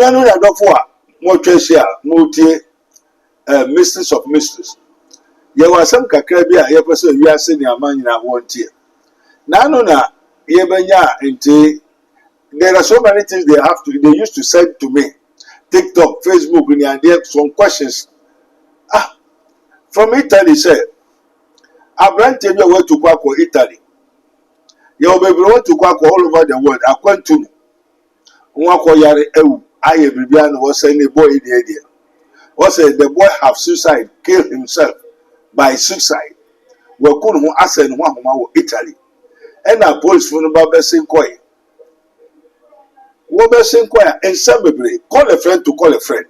Enu na dofo a mo twese a mo tie mysteries of mysteries. Ye wasam kakra bi a ye pese wiase ni amanyina wontie. Na no na ye benya enti there are so many things they used to send to me. TikTok, Facebook, and there some questions. From Italy, say, I brand tell you where to go Italy. Your baby want to go all over the world. I went to Wako Yare Ewu. I Bibian was saying a boy in the idea. Was the boy have suicide, killed himself by suicide. We couldn't ask anyone who Italy. And a police from the Babes Koi. Wobesen Koya and Sabri, call a friend to call a friend.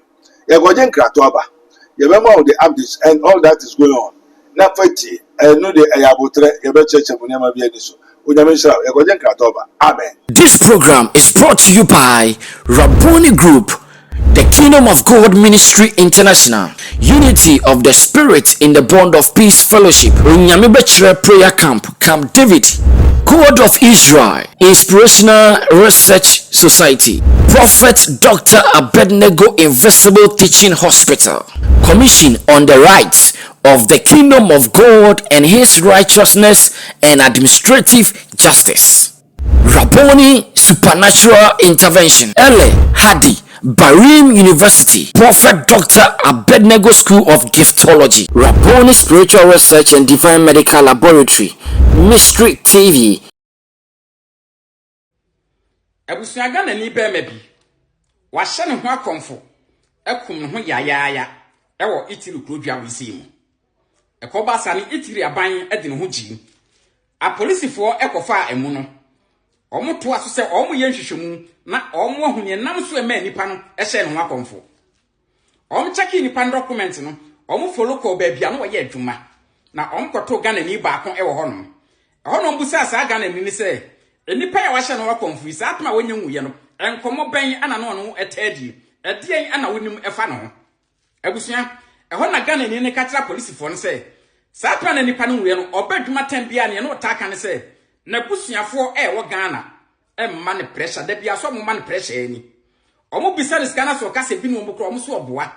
Yagojen Kratoba. You remember all the updates and all that is going on. Na fati, no de ayabotre, yabe church and never be so. Yagojen Kratoba. Amen. This program is brought to you by Rabboni Group, the Kingdom of God Ministry International, Unity of the Spirit in the Bond of Peace Fellowship, Nyamibechre Prayer Camp, Camp David, God of Israel, Inspirational Research Society, Prophet Dr. Abednego Invisible Teaching Hospital, Commission on the Rights of the Kingdom of God and His Righteousness and Administrative Justice, Rabboni Supernatural Intervention, Ele Hadi, Barim University, Prophet Dr. Abednego School of Giftology, Rabboni Spiritual Research and Divine Medical Laboratory, Mystery TV. Abusuaga na ni be mabi. Wa hye ne ho akomfo. Ekum ne ho yayaaya. Ewo itiri krodua wisi mu. Ekoba sa ne itiri aban ede ne ho gi. A policefo ekofa emu no. Omo to aso se omo ye nhwehwemu na omo ahunye nam so ema nipa no ehye ne ho akomfo. Omo cheki nipa document no. Omo follow ko ba bia no wo ye adwuma. Na omo koto Ghana ni baako ewo honom. Honom busa sa Ghana ni se enipa ya wahye no wakomfu isa atma wonye nwuye no enkomo ben ana no no etadi edien ana wonim efa no ho abusua eho na Ghana ni ne katra police fo no se sa atma na nipa no nwuye no obadwuma tan bia ne no taka ne se na busuafo wo Ghana emma ne pressure da bia so mo ma ne pressure ani omo bisa ne skana so kase bi no mo kro omo so oboa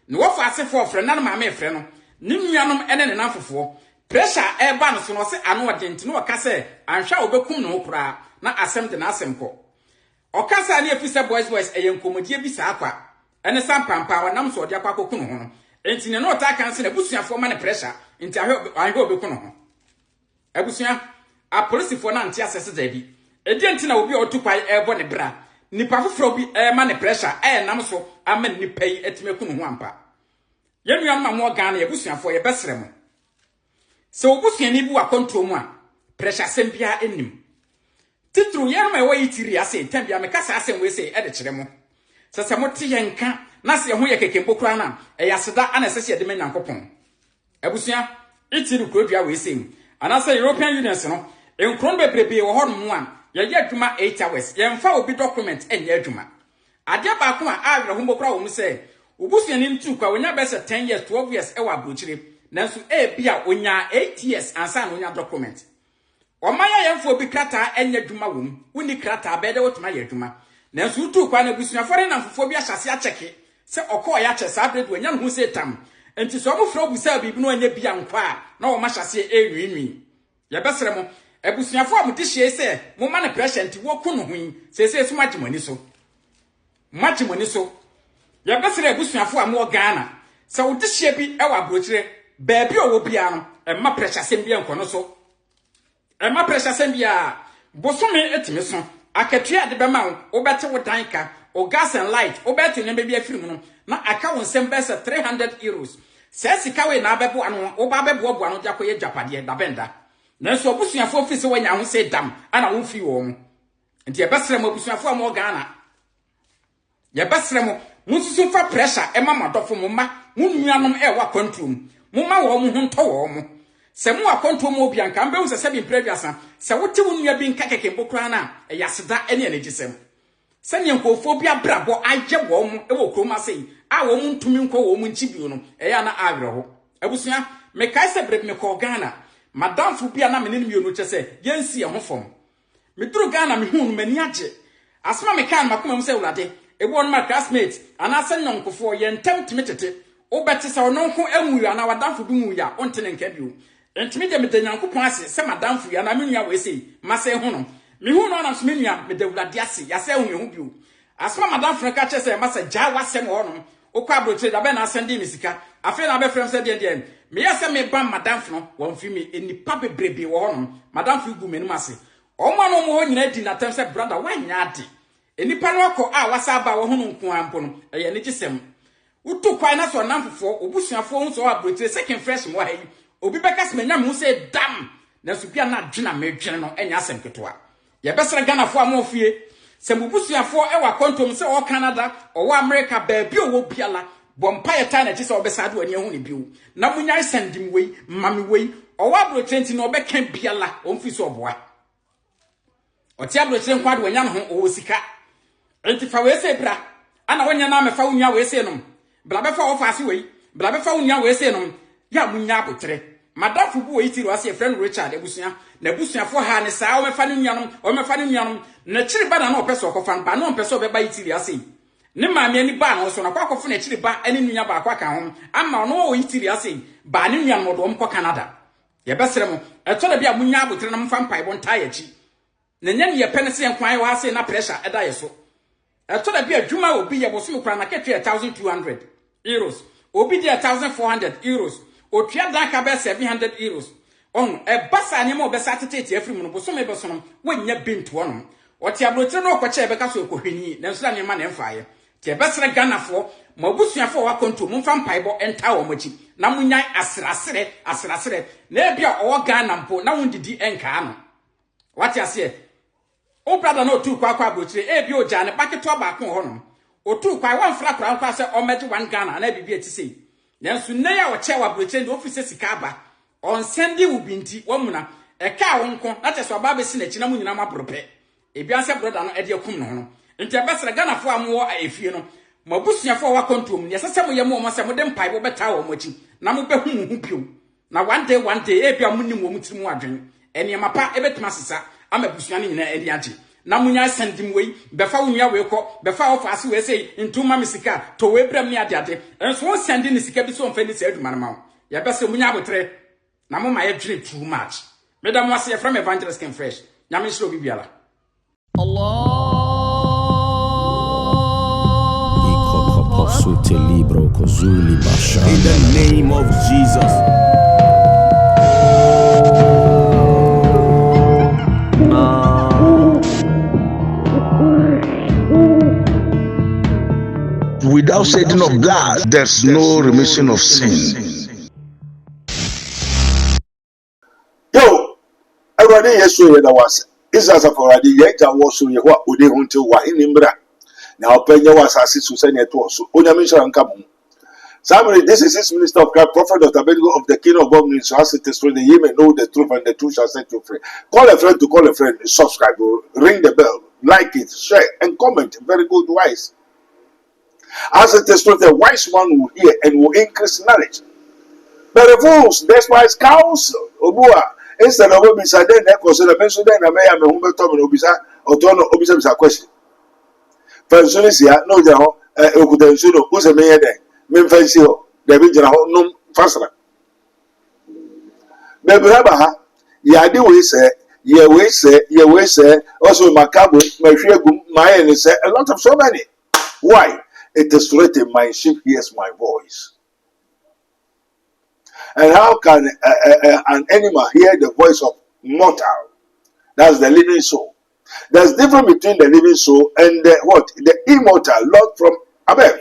ne wo fa asefo ofre na ma me frɛ no ne nuanom ene ne nanfofo pressure eba no so no se ano agent no waka se anhwa obekum no kura na asem de na asem ko okasa na efise boys eyenkomodie bi sa akwa ene sampampa wanam so ode akwa kokunu ho no enti ne no ta kan se na busuafo ma ne pressure enti ahwe obekunu ho abusua a policefo na ntia sese da bi edi enti na obi otupai ebo ne bra nipa foforo bi ma ne pressure nam so ama nipa yi etimekunu ho ampa yenuan ma mo Ghana abusuafo ye besere mo se obusuani bi wa control mu a pressure sempia enim titru yero me wayi tiri ase tambia me kasa ase we se ede kire mo se mote yenka na se ho ye kekempo kura na yaseda ana se de menyankopon abusua itiri krodua we se anasa European Union no enkron bebrebe wo hono a ye adwuma 8 hours ye mfa obi document enye adwuma ade ba ko a awre ho mbokura wo mu se obusuani ntu kwa onya be se 10 years 12 years e wa brochire nanso bia onya 8 years ansa na onya document omaya yemfo bi krata enye dwuma wom woni krata bede wotuma ye dwuma nanso utu kwa na busuafore na mfofo bi ahyase acheke se okọ ya che sa bread wanya no ho se tam enti so omfro busa bibi no anya bia nkwa na wo mahyase enwinwi ye besere mo abusuafo amde hie se mo ma na pressure enti wo ku no ho se so magimani so ye besere abusuafo am wo Ghana se wo de hie bi e wa brochire baabi owo bia no e ma pressure sem bia nkono so Emma pressure sembia bosome etime so akatua de bema wo bete wo danka o gas and light wo bete ne bia firim no na aka won sem bese 300 euros se sika we na bebo anu wo ba bebo bo anu jakoye japade da benda na so obusuafo ofisi wanya ho se dam ana wo fi wo mu enti e besere mo obusuafo am Ghana ye besere mo mususu fa pressure e mama dofo mo ma munuanom e wa control mo ma wo mo ho nto wo mo se mu akonto mu obi anka mbe wo se bi previasa se wote wo nua bi nka keke mbokra na yaseda ene anagisem se ne nkofo bi abrabo agye wo mu e wo kroma sei a wo mu ntumi nko wo mu nchibio no e ya na awre ho abusua me kai se brebe me ko Ghana madam fu bia na me ne mi no chese yensi e ho fom me duru Ghana me hu no mani agye asma me kan makoma mu se wurade ebu on my classmates and I send non for ye attempt metete o beti sa ono ho emu ya na wadamfo bi mu ya ontene nka biu entimi de mede nyankopon ase se madamfo ya na menua we sei mase hu no me hu no na so menua mede wulade ase ya se hu hu biu asma madamfo ka che se masa ja wasem ho no okwa abroche da be na sende mi sika afi na be frem se de me yase me ban madamfo no won fi me enipa bebrebe wo ho no madamfo gu menum ase o ma no mo ho nyina di na tem se brother wanya ade enipa no ko a wasa ba wo ho no nko ampo no eye ne gisem utu kwai na so namfofo obusuafo hu so abroche second fresh mo ha yi obi bekas me nyam hu se dam na supia na dwena medwene no enya asem ketoa ye besere ganafo amofie se mubusuafo e wa kontom se o Canada o wa America baabi o wo biala bompa ye ta na chi se obesade wani hu ne biu na munyai sendim wei mami wei o wa abroche nti no obeka biala o mfi so oboa o ti abroche nkwade wanya no ho o sika enti fa we se bra ana wanya na mefa unya we se no bla befa wo fa ase wei bla befa unya we se no ya munya abotre madafu bu we tiri wase friend Richard ebusua na ebusuafo ha ne saa o mefa ne nuanom o mefa ne nuanom na chiri ba na na opeso okofa ba na opeso be ba yitiri ase ne maame ani ba na so na kwakofo na chiri ba ani nunya ba akwa kan ho ama no o yitiri ase ba ne nuanom do mko Canada ye besere mo eto da bia munya abotre na mfa mpai bo nta ya chi na nya ne ye pene se nkwan wa ase na pressure eda ye so eto da bia dwuma obi ye bo so mkran na ketwe 1200 euros obi di 1400 euros otwa dan ka be 700 euros on e basa ne mo be sa tetete afiri mu no so me be so no wanya bintu ono oti abrotre no okwache be ka so ekohweni na nso na ma ne mfaaye ti e besere ganafo ma busuafo wa konto mu mfa mpaibo enta wo machi na munyan asrasere na ebia owo Ghana mpo na wondidi enka ano wati ase o brother no tu kwa abrotre ebia o jane baketo ba ko ho no otu kwa wan fra kwa se o meje 1 Ghana na bibia ti sei nanso nne ya wo che wa abrotre ndi office sika aba on sendi ubinti wamuna eka wonko na teso ba be si na chi na munyina mabrope ebia se brother no ede akum no ho nti abesere ganafo amwo afie no mabusuafo wa kontom ne sese mo yemo mo se mo de mpai bo beta wo machi na mo behu mu hu pio na one day ebia munnim wo mutiri mu adwen ene mapa ebetuma sesa ama busua ne nyina edi age na munya sendim wei befa wo nua wei ko befa wo faase wei sei ntuma misika to we bram ne ade enso wo sende ne sika bi so mfa ni se aduma ma ya bese munya abotre na mo ma ye dwene too much medam wase from evangelist Ken Fresh nyame shiro bibiala Allah in the name of Jesus. Without shedding of blood, there's no remission of sin. Yo, everybody, yes, you know what? It's as for already yet. I was so you what would they want to wa in Imbra. Now, Penya was assist to send it to us. Onyamisha and Kamu. Somebody, this is his minister of God, prophet Dr. Bengo of the Kingdom of God ministry. Has it is for the ye may know the truth and the truth shall set you free. Call a friend to call a friend, subscribe, ring the bell, like it, share, and comment. Very good, wise. As it is told, the wise one will hear and will increase knowledge. But the fools, despise counsel. Obua, instead of Obisa, then consider mention then I may have a humble Tom and Obisa or Tono Obisa a question. Pensionisia, no, Okudensuno, who's a mayor then? Memphasio, the regional no faster. Bebrabaha, Yadi we say, ye we say, also Macabo, my fear, my and say a lot of so many. Why? It is written, my sheep hears my voice. And how can an animal hear the voice of mortal? That's the living soul. There's difference between the living soul and the what? The immortal, Lord from above.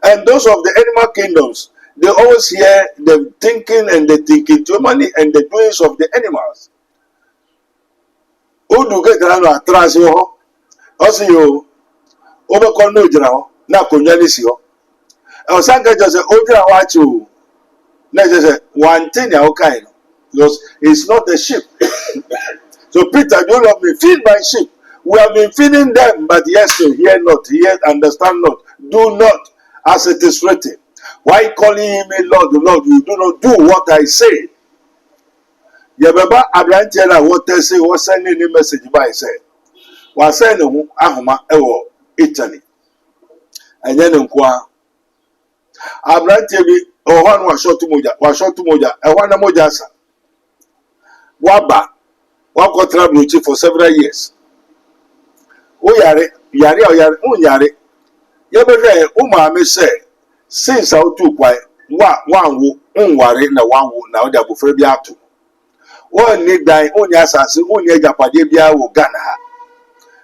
And those of the animal kingdoms, they always hear the thinking and the thinking to money and the doings of the animals. Who do get around a trasio? Also, you overcome no general, now conjanisio. I was saying, just a older watch you. Let's say one thing, kind because it's not a sheep. So, Peter, you love me, feed my sheep. We have been feeding them, but yes, they hear not, hear, understand not, do not. As it is written, why calling me Lord, Lord, you do not do what I say. Yababa Abrantiana, what they say, was sending a message by say. Was saying no ahoma ewo Italy. And then nkwa abrante bi ohwan wa short moja ehwan moja sa waba wako travel for several years o yare unyare ye be o ma me say since how to kwai wanwo unware na wanwo na o da bofre bi ato o ni dan o ni asase o ni ajapade bia wo Ghana ha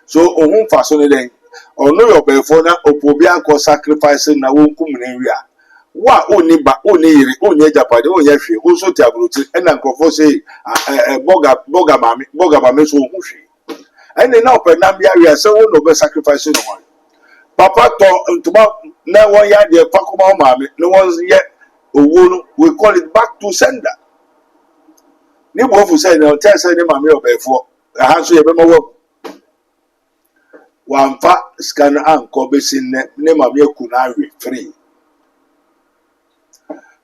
so ohun fa so ne den ono yo be for na opobi akọ sacrifice na wo nkum na wi a wa oni ba oni yiri oni ajapade oni ahwe o so ti abroti e na nkofo say boga ba me so ohun hwe ene na openam bia wi say wo no be sacrifice no one papa to ntuma na won ya de pakoma ma me no won ye owo no we call it back to sender ni bo fu say na tell say ni ma me obefo ha so ye be mo wamfa scan anko besin ne ma me ku na awe free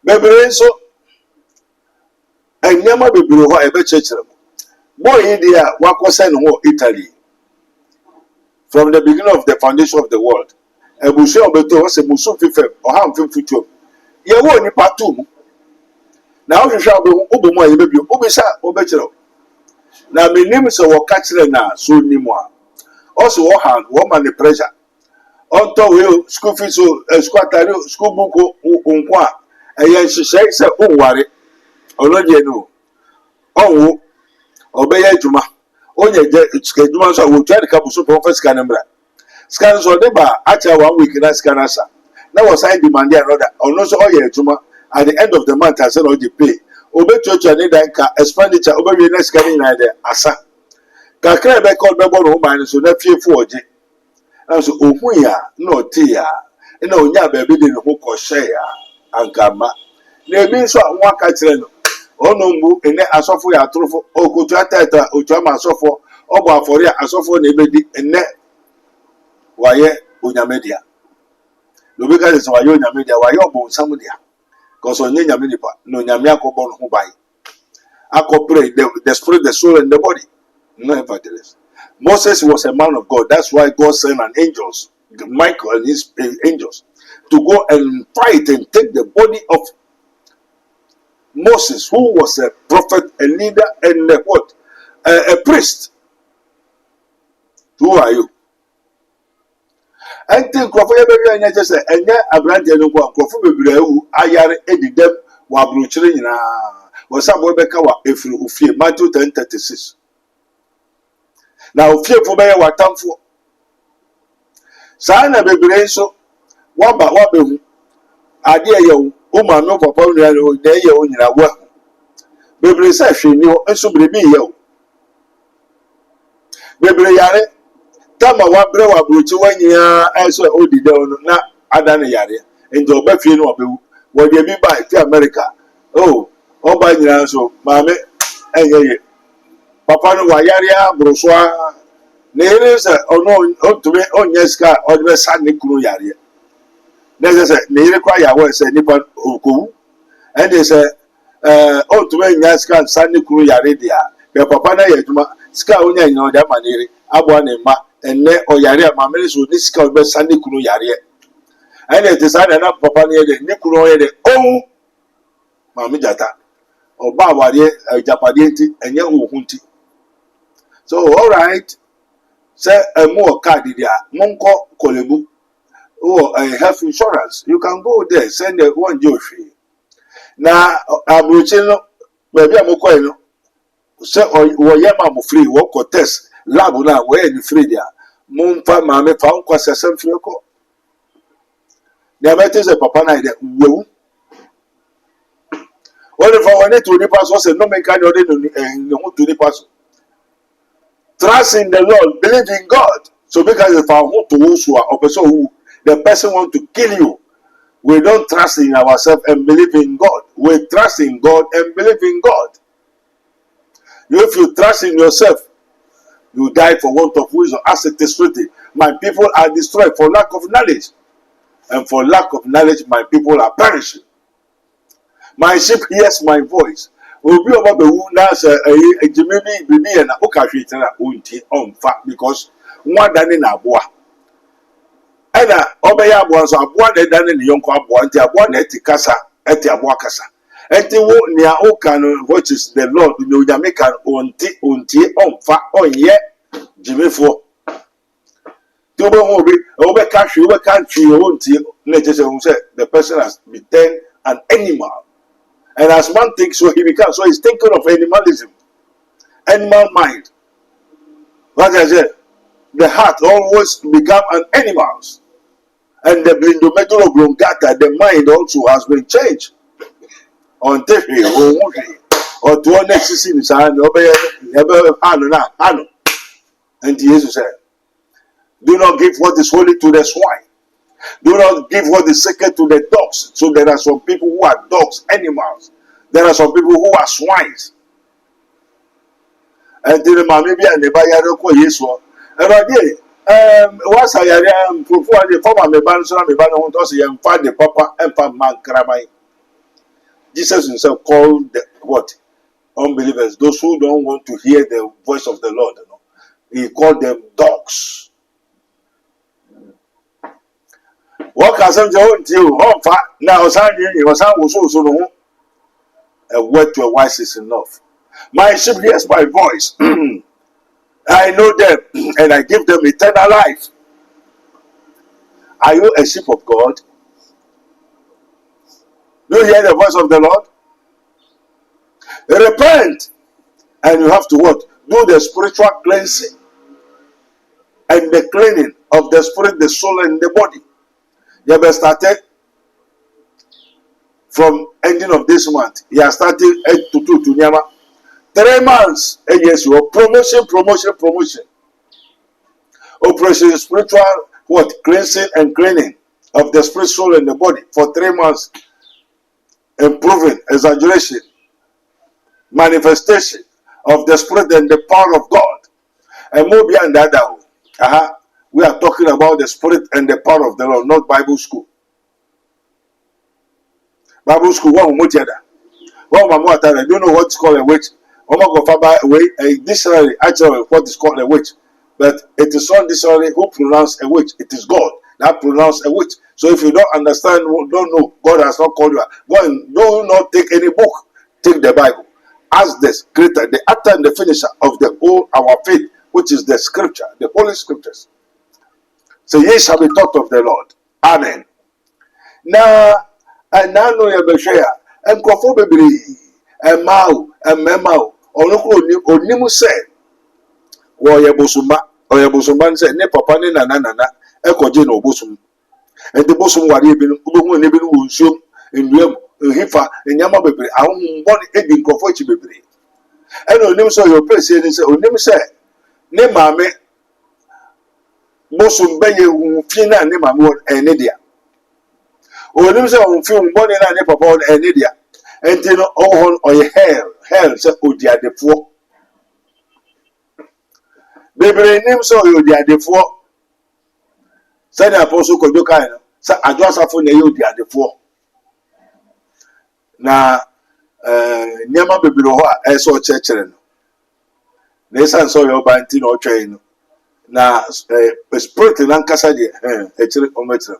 bebere so enyama bebere ho e be chechire boy dia wakose no ho Italy from the beginning of the foundation of the world ebusu obeto o se musu fifem o ha mfimfutuo ye wo ni patum na o hwehwe obomu aye bebi obisa obechire na menim se wo ka kire na so nimu a also wo hand wo man the pressure onto we school fees so squatter school book onko a eye nhihye se onware olodie no onwo obeye adwuma onye je adwuma so wo twa de kabuso professor kanembra scan so de ba acha 1 week na scan asa na was sign demand another ono so oye adwuma at the end of the month I said all the pay obetuatua ne dan ka expenditure obewie na scan na de asa kakra be call be bono man so na fiefu oje na so ohun ya na oti ya na onya ba bi de ne ho ko share ya ankama na ebi so anwa ka kire no ono mbu ene asofo ya atrofo okotu atata otu ama asofo obo afori asofo na ebedi ene waye onyamedia no be ka se waye onyamedia waye obo nsamudia cause onye nyame pa no nyame akobo no ho bai akopre the spirit, the soul and the body. Nevertheless, Moses was a man of God. That's why God sent an angels, Michael and his angels, to go and fight and take the body of Moses, who was a prophet, a leader, and a priest. Who are you? I think Crawford just say, and yet a brand new Crawford Bebreu, Ayar Edidem, Wabruchina, was some Webeka, if you fear Matthew 10:36. Now, fear for me, what time for Sana Bebre so Waba Wabu, Adia yo, Uma no papa, there you in a work. Bebre says she knew, and so be yo. Bebre Yare, Tama Wabra Wabu, 1 year, as well, Odi down, not Adana Yare, and do Befi no Abu, what you mean by America. Oh, by the so, Mammy, and Papa no Wayaria, Broswa, Nails or to me on Yeska or the Sunday Kuru Yari. There's a near choir was a Nippon Oku, and they say, oh, to me Yaska and Sunday Kuru Yari, your Papa Yajuma, Ska Unya, no, that manere, Abuanema, and Ne or Yaria, Mammas with this scout by Sunday Kuru Yari. And it is enough Papa near the Nikuro, oh, Mamijata, or Bawarie, Japadienti, and Yahu Hunti. So, all right, say a more card there, Monko Kolebu, or health insurance. You can go there, send the one Joshi. Now, Abuchino, maybe I'm okay. Say, or Yamam free, walk or test, Labula, where you free there. Monfa, Mamma, found Quassa Sanfioco. Never is a papa night, woo. Only for one to the pass was a no make kind of to the pass. Trust in the Lord, believe in God. So because if I want to who the person want to kill you, we don't trust in ourselves and believe in God. We trust in God and believe in God. If you trust in yourself, you die for want of wisdom. As it is written, my people are destroyed for lack of knowledge. And for lack of knowledge, my people are perishing. My sheep hears my voice. Will be about the wound as a Jimmy and Okashitana unti on fact because nwa dani na aboa ɛna ɔbɛyɛ aboa nso aboa na ɛdane ne yɔnko aboa nti aboa na ɛte kasa ɛte aboa kasa ɛnti wo nea woka no which is the Lord ne onyame ka ontie ɔmfa ɔnyɛ gyimifoɔ ti wobɛhu obi wobɛka hwee wobɛka ntwee ɔntie na ɛkyɛ sɛ hu sɛ the person has become an animal, and as man thinks so he becomes, so he's thinking of animalism, animal mind. Like I said, the heart always become an animal's, and the blindometer of blongata, the mind also has been changed. On TV or to one next scene is and Jesus said, do not give what is holy to the swine. Do not give what is sacred to the dogs. So there are some people who are dogs, animals. There are some people who are swines. And the maybe and the buyer ko Yesu. And again, once I am before the former me ban so me ban won to say am fa the papa and fa man krabai. Jesus himself called the what? Unbelievers, those who don't want to hear the voice of the Lord, you know. He called them dogs. What can some do until home fat now? A word to a wise is enough. My sheep hears my voice. I know them and I give them eternal life. Are you a sheep of God? Do you hear the voice of the Lord? Repent, and you have to what? Do the spiritual cleansing and the cleaning of the spirit, the soul, and the body. You have started from ending of this month. You have started to Nyama. 3 months, yes, you promotion. Operation spiritual what? Cleansing and cleaning of the spirit, soul, and the body for 3 months. Improving, exaggeration, manifestation of the spirit and the power of God. And more beyond that, we are talking about the spirit and the power of the Lord, not Bible school. Bible school, one more together. One more time. I don't know what's called a witch. A dictionary actually what is called a witch, but it is not dictionary who pronounce a witch. It is God that pronounce a witch. So if you don't understand, don't know, God has not called you. Go and do not take any book. Take the Bible as the creator, the author and the finisher of the whole our faith, which is the scripture, the holy scriptures. So ye shall be taught of the Lord. Amen. Now, and now know your share and conformably and mau and memau or onimu said, or your bosumban said, ne papa ni na ekojino bosum. And the bosum were even who show in Yam, Hifa, and Yama baby, I won't want egging conforchi baby. And onim saw your person and said, onim said, ne mame. Bosum beye fina ne mamor enedia. Onim se on film boni na ne papa on enedia. Enti no ohon oye hell se odiadefo. Bebre nim so odiadefo. Se na apostle kojo kai no. Se adwo asafo na ye odiadefo. Na nyama bebre ho a eso chekere no. Na esan so yo ba nti na o twen no. Na spirit nankasa de ekire ometre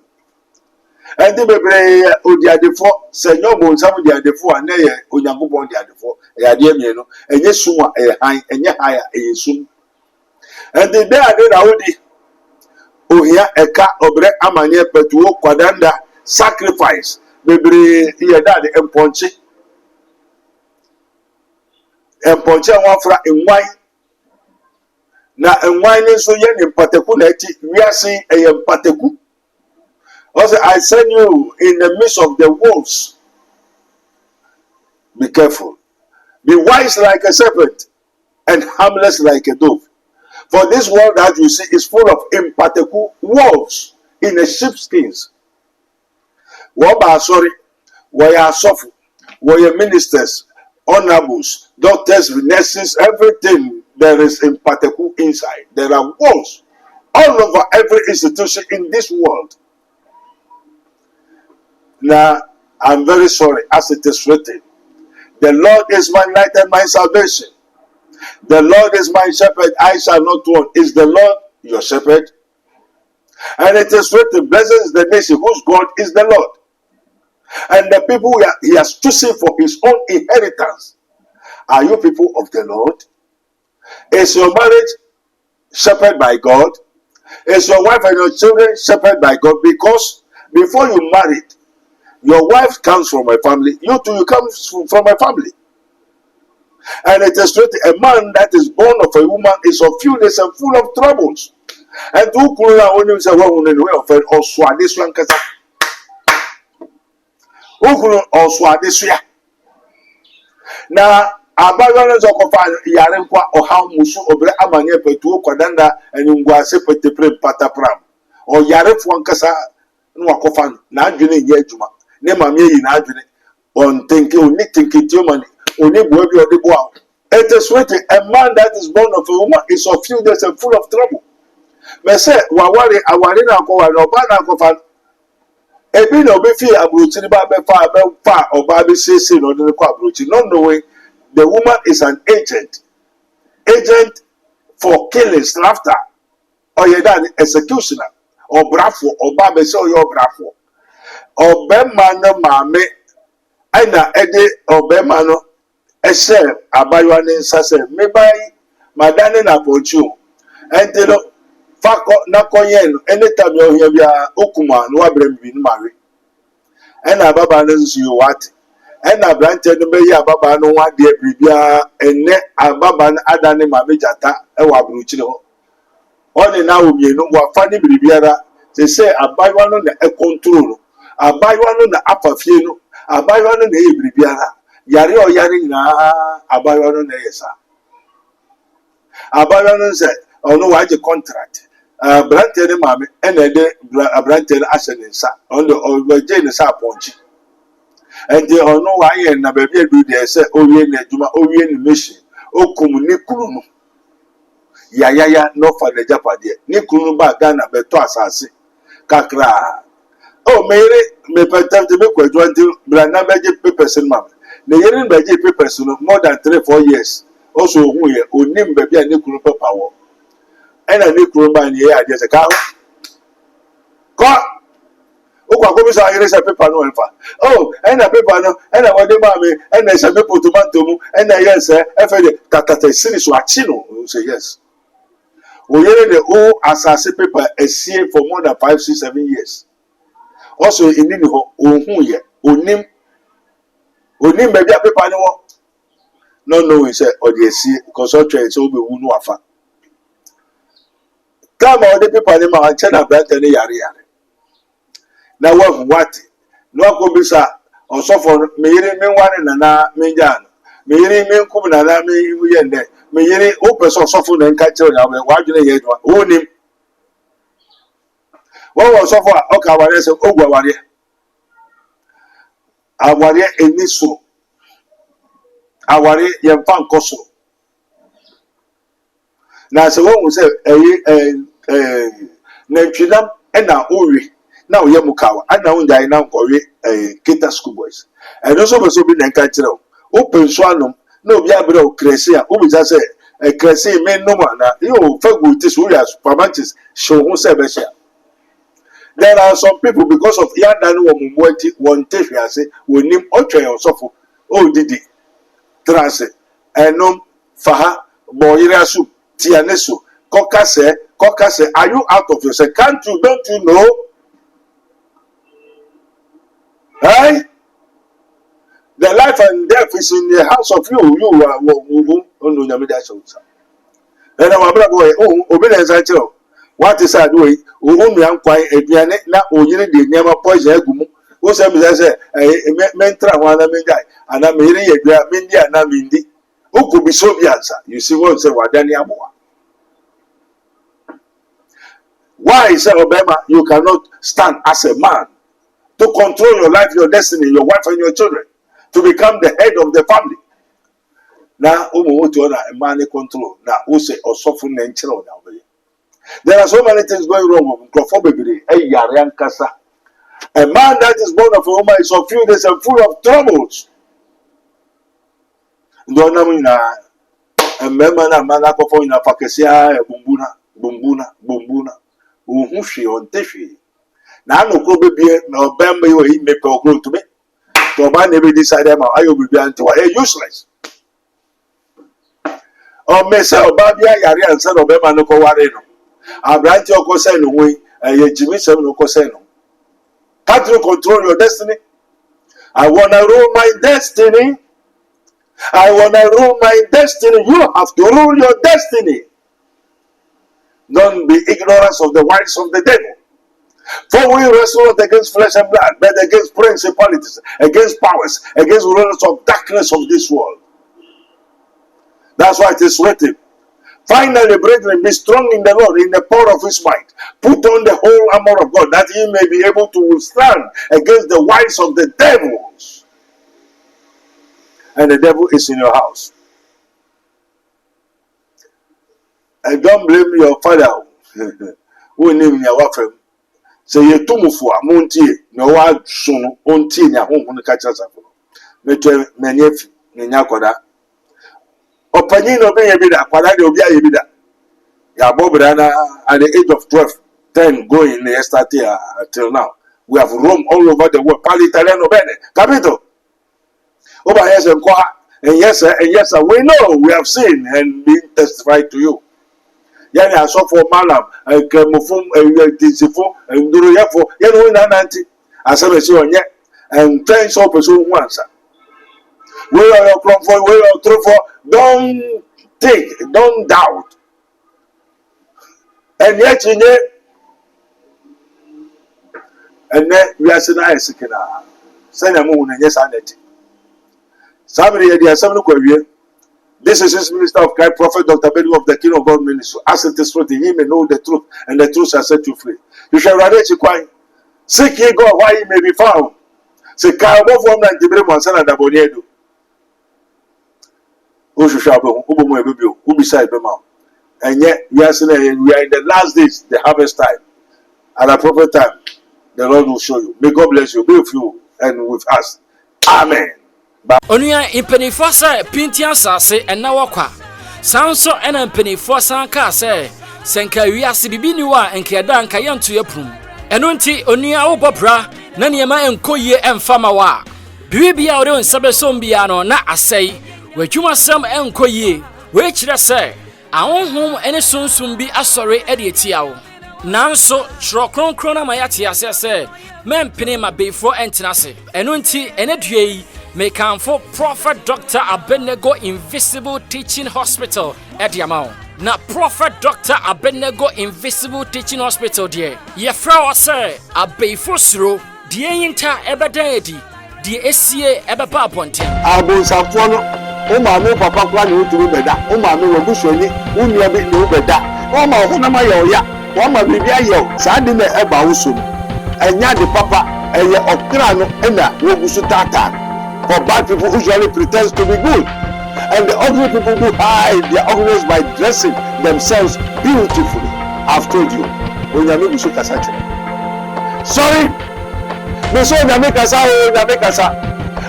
ende bebre odiadefo se nyobo nsam odiadefo ana ye onyankopon odiadefo e ade amieno enye sum a e han enye haya e sum ende de ade na wodi ohia eka obre amanye petuo kwadanda sacrifice bebre ye dade emponche wafra enwan na enwan so ye ne mpateku na eti wiase eye mpateku. Also, I send you in the midst of the wolves. Be careful. Be wise like a serpent and harmless like a dove. For this world that you see is full of impateku wolves in the sheepskins. Waba sorry, waya sofu, waya ministers, honorables, doctors, nurses, everything. There is impateku inside. There are wolves all over every institution in this world. Now, I'm very sorry, as it is written, the Lord is my light and my salvation. The Lord is my shepherd, I shall not want. Is the Lord your shepherd. And it is written, blessed is the nation whose God is the Lord, and the people he has chosen for his own inheritance. Are you people of the Lord? Is your marriage shepherded by God? Is your wife and your children shepherded by God? Because before you married, your wife comes from a family, you too, you come from a family. And it is written, a man that is born of a woman is of fewness and full of troubles. And who could only say, well, in the way of it, or swat this one, who could also this year. Now, abayones of Yarenqua or how Musu obre amanye petu kwadanda and ungwase petepre patapram or Yaref wankasa no akofan na adwene yejuma ne mamie yi na adwene on thinking oni thinking to money oni boabi odi boa. It is written, a man that is born of a woman is of few days and full of trouble. Me say wawari awari na akwa no ba na akofan ebi na obi fi abrochi ni ba be fa oba be sese no de kwa abrochi, not knowing the woman is an agent for killing, laughter, or you done executioner, or brafo, or babe so your brafo, or bemano mame, aina ede or bemano, a share abaywane sase, me buy madane na ponchu, and tell fako na konyen, anytime you hear ya okuma, no abrem bin marry, and ababanes you what. Ena branche no be ya baba no wa de bibia enne ababa na adane ma mejata e wa bruchi no oni na omienu wa fa ni bibiara se abaywa no na e control abaywa no na afafie no abaywa no na e bibiara yare o yare na abaywa no na yesa abaywa no se ono wa je contract branche ne ma me ena de branche na ashensa ono o je ne sa ponchi. And they all know why and baby do they say, oh, yeah, mission. Oh, come Nikunu. Ya, no for the Japadi. Nikunu Bagana Beto Assassin. Kakra. Oh, may pretend to make 20 Brana Baji papers in Mam. The Yerin Baji papers more than 3-4 years. Also, who ye, who name baby and Nikunu power. And a Nikunu by the air, just a cow. God. Paper no enfa. Oh, and a paper no, and a wadi mami, and a sabe tomato, and a yes, FD, Tata Sinis Wachino, say yes. We hear the old assassin paper a CA for more than 5, 6, 7 years. Also, in Niniho, Ohuye, Unim, baby, a paper no, he said, or the CA, because all trains will be Unuafa. Come on, the paper, the man, China, Brant, and the Yari. Na what no go bisa osofo me yiri me wane na me jan me yiri me nkum na me yende me yiri o person osofo na nka kire na wa dwene ye dwa onim wo osofo o ka ware se ogwa ware aware eniso aware ye mfa nkoso na se wo se na twidam na owi. Now we mukawa and now die now kita school boys and also be na nkachiro open swanum no be abro kresi a obi say kresi men no na you fagu this we as supermarkets show who say be share. There are some people because of yandanu omumweti won take we say we nim otwe osofo o didi transe enom faha boyira su tianeso kokase are you out of yourself? Can't you, don't you know? Hey, the life and death is in the hands of you. You are no Yamida Shosa. And our brother, obedience. What is I doing? Only I'm quite a piano, not only the name of poison. What's I say? A mentra one I may die, and I'm hearing a Mindia and I'm Indi. Who could be so the answer? You see what say what Danny Amoa. Why is Obama? You cannot stand as a man to control your life, your destiny, your wife, and your children, to become the head of the family. Now, a man control. Now, who say or soften and chill now? There are so many things going wrong with Crophobibi, a man that is born of a woman is of few days and full of troubles. Don't know a member of Manaco in a Pacasia, a Bumbuna, Bumbuna. Uhushi on Teshi. Now no go be no bambo you make a grow to me. To man never decide them I will be until I useless. Or Mesa or Babia Yari and son of Bema no Cowareno. I branch your coseno way, and Jimmy Seven Coseno. Can't you control your destiny? I wanna rule my destiny. I wanna rule my destiny. You have to rule your destiny. Don't be ignorant of the wiles of the devil. For we wrestle not against flesh and blood, but against principalities, against powers, against rulers of darkness of this world. That's why it is written. Finally, brethren, be strong in the Lord, in the power of his might. Put on the whole armor of God, that ye may be able to withstand against the wiles of the devils. And the devil is in your house. And don't blame your father. Who name your wife? Say you too much for a monty, no one soon, on tea, your home on the catchers. Metro Menef, Ninakoda. Opinion obey a bit, Quadadi obey a bit. Yabobrana at the age of 12, 10 going yesterday until now. We have roamed all over the world. Pali Italiano Bene, Capito. Over yes and qua, and yes, sir, and yes, sir. We know, we have seen and been testified to you. Yani I saw for Malam, and Kemofum, and Tisifo, and Duruyafo, Yano Nanti, as I say on yet, and 10 so pursue once. Where are your plumb for? Where are your true for? Don't think, don't doubt. And yet, in it, and then we are saying, I say, send a moon and yes, I net. Somebody had the assembly. This is his minister of Christ, Prophet Dr. Benny of the Kingdom of God Ministry. As it is truth, he may know the truth, and the truth shall set you free. You shall rather seek ye God while he may be found. Say, Carbo from that Tibre Monsan and Aboniedo. Who shall be who beside the mouth? And yet, we are in the last days, the harvest time. At a proper time, the Lord will show you. May God bless you, be with you and with us. Amen. Onuya impenifo sa pintia sase ena wakwa sanso ena impenifo san ka se senka wiase bibini wa enkeda anka yanto yaprum eno nti onuya wo bobra na niema enkoye emfama wa bibia ore onsabe sombia no na asai wadwuma sam enkoye we kire se ahonhom ene sunsum bi asore ede etiawo nanso tro kronkron na mayate ase se mempene mabefo entenase eno nti ene duei Mekanfo Prophet Dr. Abenego Invisible Teaching Hospital Ediamao. Na Prophet Dr. Abenego Invisible Teaching Hospital die. Ye fra wase abefo suro die yinta ebededi die esie ebeba ponten. Abonsafo no o ma me papa kwa ne oturu beda. O ma me wabusuani unia bi ne beda. O ma ho na ma ye oya. O ma bibi aye. Sa de na eba wo so. Enya de papa eye okra no na wogusu tata. For bad people usually pretend to be good, and the ugly people who hide their ugliness by dressing themselves beautifully. I've told you. When you make sorry,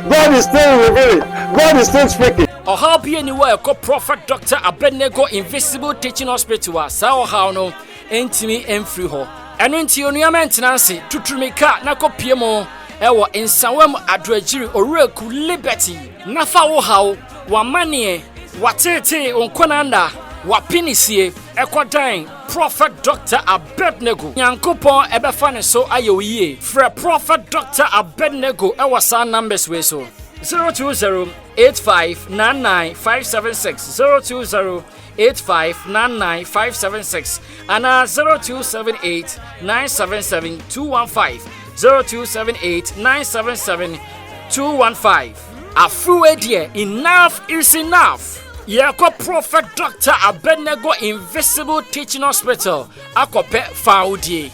God is still revealing. God is still speaking. Or how be anywhere called Prophet Dr. Abenego Invisible Teaching Hospital. Sao how no intimi free ho. And into your new maintenance to Trimika Nako Piemo. Ewo insawem adwagiri oreku liberty nafa wo hawo wa manie watete onkonanda wa pinisie ekodan Prophet Dr. Abednego Yankopon ebefa ne so ayewiye frɛ Prophet Dr. Abednego ewa sa numbers we so 02085995576 02085995576 ana 0278977215 0278977215. Afuwe dear, enough is enough. Yako Prophet Dr. Abenego Invisible Teaching Hospital. Akope faudie.